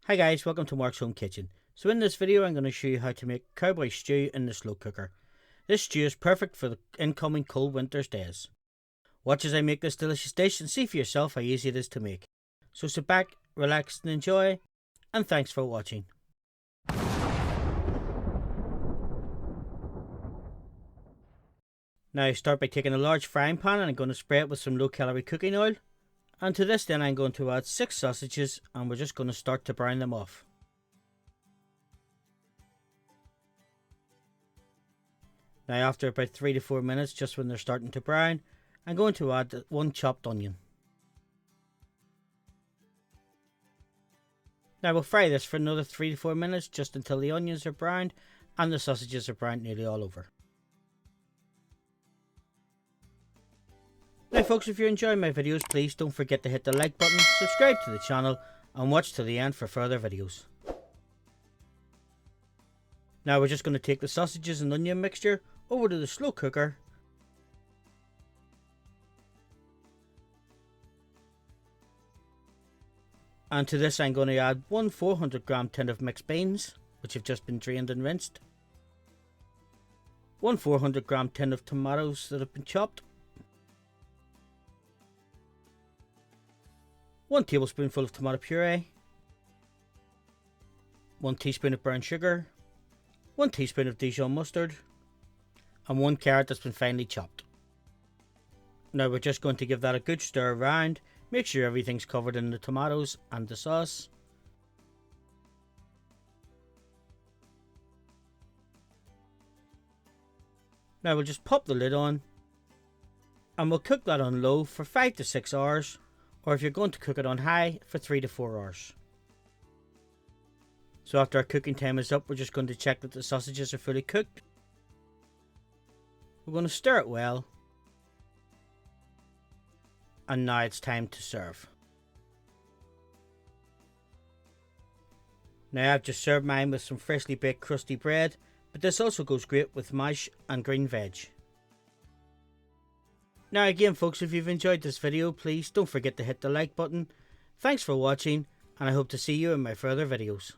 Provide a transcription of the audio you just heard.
Hi guys, welcome to Mark's Home Kitchen. So in this video I'm going to show you how to make cowboy stew in the slow cooker. This stew is perfect for the incoming cold winter's days. Watch as I make this delicious dish and see for yourself how easy it is to make. So sit back, relax and enjoy, and thanks for watching. Now start by taking a large frying pan and I'm going to spray it with some low calorie cooking oil. And to this then I'm going to add 6 sausages and we're just going to start to brown them off. Now after about 3 to 4 minutes, just when they're starting to brown, I'm going to add 1 chopped onion. Now we'll fry this for another 3 to 4 minutes just until the onions are browned and the sausages are browned nearly all over. Now folks, if you're enjoying my videos, please don't forget to hit the like button, subscribe to the channel and watch to the end for further videos. Now we're just going to take the sausages and onion mixture over to the slow cooker. And to this I'm going to add 1 400g tin of mixed beans, which have just been drained and rinsed. 1 400g tin of tomatoes that have been chopped. 1 tablespoonful of tomato puree. 1 teaspoon of brown sugar. 1 teaspoon of Dijon mustard. And 1 carrot that's been finely chopped. Now we're just going to give that a good stir around. Make sure everything's covered in the tomatoes and the sauce. Now we'll just pop the lid on. And we'll cook that on low for 5 to 6 hours. Or if you're going to cook it on high, for 3 to 4 hours. So after our cooking time is up, we're just going to check that the sausages are fully cooked. We're going to stir it well. And now it's time to serve. Now I've just served mine with some freshly baked crusty bread, but this also goes great with mash and green veg. Now again folks, if you've enjoyed this video, please don't forget to hit the like button. Thanks for watching and I hope to see you in my further videos.